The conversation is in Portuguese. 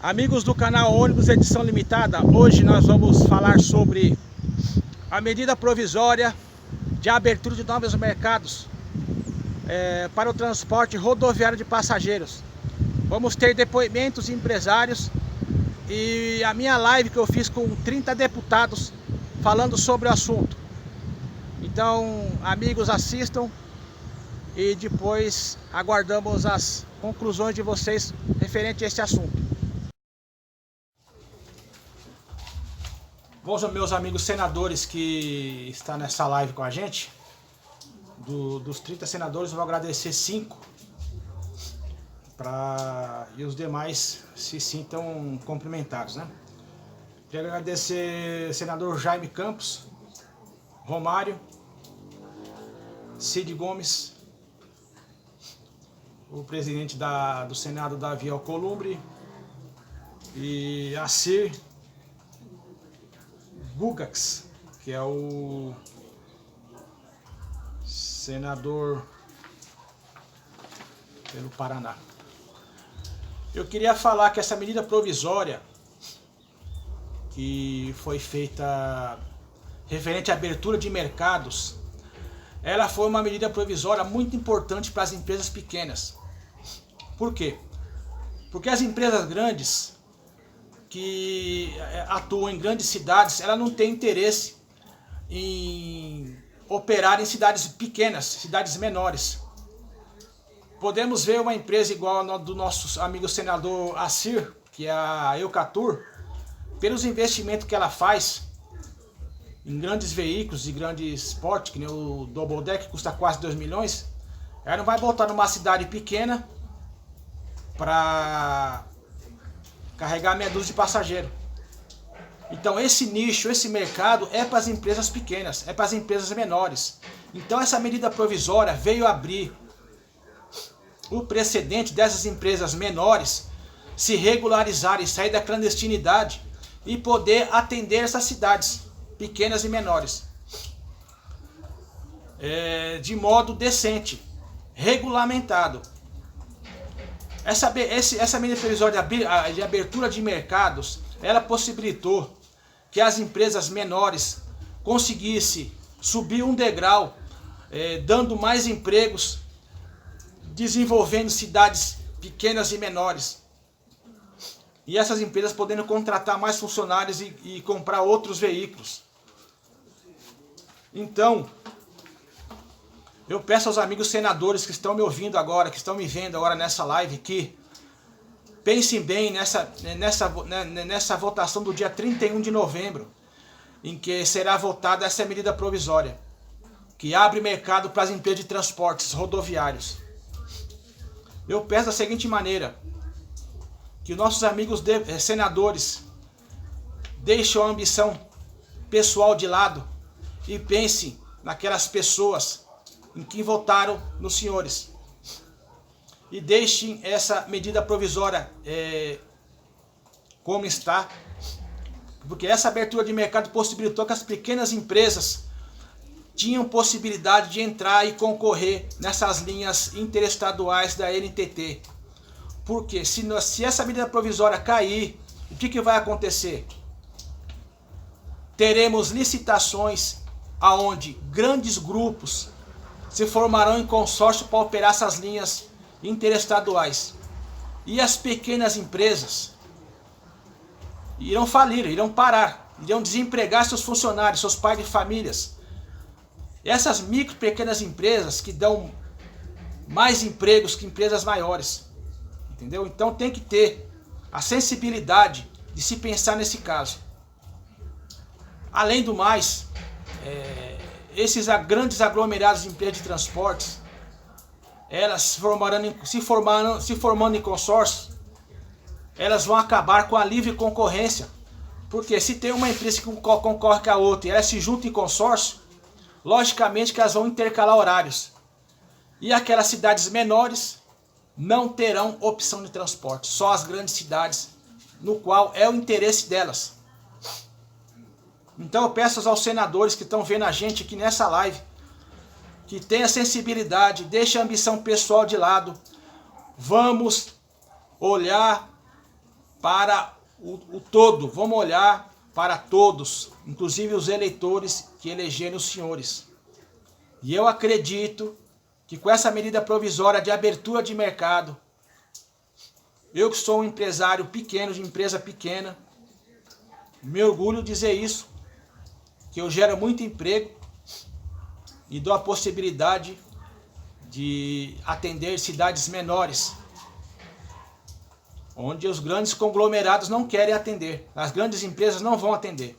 Amigos do canal Ônibus Edição Limitada, hoje nós vamos falar sobre a medida provisória de abertura de novos mercados para o transporte rodoviário de passageiros. Vamos ter depoimentos de empresários e a minha live que eu fiz com 30 deputados falando sobre o assunto. Então, amigos, assistam e depois aguardamos as conclusões de vocês referente a esse assunto. Bom, meus amigos senadores que estão nessa live com a gente, dos 30 senadores eu vou agradecer 5 e os demais se sintam cumprimentados, né? Quero agradecer senador Jaime Campos, Romário, Cid Gomes, o presidente do Senado Davi Alcolumbre e Acir Gugax, que é o senador pelo Paraná. Eu queria falar que essa medida provisória que foi feita referente à abertura de mercados, ela foi uma medida provisória muito importante para as empresas pequenas. Por quê? Porque as empresas grandes que atuam em grandes cidades, ela não tem interesse em operar em cidades pequenas, cidades menores. Podemos ver uma empresa igual a do nosso amigo senador Acir, que é a Eucatur, pelos investimentos que ela faz em grandes veículos de grandes porte, que nem o Double Deck, que custa quase 2 milhões, ela não vai botar numa cidade pequena para carregar meia dúzia de passageiro. Então esse nicho, esse mercado é para as empresas pequenas, é para as empresas menores. Então essa medida provisória veio abrir o precedente dessas empresas menores se regularizarem, sair da clandestinidade e poder atender essas cidades pequenas e menores de modo decente, regulamentado. Essa medida provisória de abertura de mercados, ela possibilitou que as empresas menores conseguissem subir um degrau, dando mais empregos, desenvolvendo cidades pequenas e menores. E essas empresas podendo contratar mais funcionários e comprar outros veículos. Então, eu peço aos amigos senadores que estão me ouvindo agora, que estão me vendo agora nessa live, que pensem bem nessa votação do dia 31 de novembro, em que será votada essa medida provisória, que abre mercado para as empresas de transportes rodoviários. Eu peço da seguinte maneira, que nossos amigos senadores deixem a ambição pessoal de lado e pensem naquelas pessoas em que votaram nos senhores. E deixem essa medida provisória como está, porque essa abertura de mercado possibilitou que as pequenas empresas tinham possibilidade de entrar e concorrer nessas linhas interestaduais da NTT. Porque se essa medida provisória cair, o que vai acontecer? Teremos licitações aonde grandes grupos se formarão em consórcio para operar essas linhas interestaduais. E as pequenas empresas irão falir, irão parar, irão desempregar seus funcionários, seus pais de famílias. Essas micro pequenas empresas que dão mais empregos que empresas maiores. Entendeu? Então tem que ter a sensibilidade de se pensar nesse caso. Além do mais, esses grandes aglomerados de empresas de transportes, elas se formando em consórcio, elas vão acabar com a livre concorrência. Porque se tem uma empresa que concorre com a outra e elas se juntam em consórcio, logicamente que elas vão intercalar horários. E aquelas cidades menores não terão opção de transporte. Só as grandes cidades, no qual é o interesse delas. Então eu peço aos senadores que estão vendo a gente aqui nessa live, que tenha sensibilidade, deixe a ambição pessoal de lado. Vamos olhar para o todo, vamos olhar para todos, inclusive os eleitores que elegeram os senhores. E eu acredito que com essa medida provisória de abertura de mercado, eu que sou um empresário pequeno, de empresa pequena, me orgulho de dizer isso, que eu gero muito emprego e dou a possibilidade de atender cidades menores, onde os grandes conglomerados não querem atender, as grandes empresas não vão atender.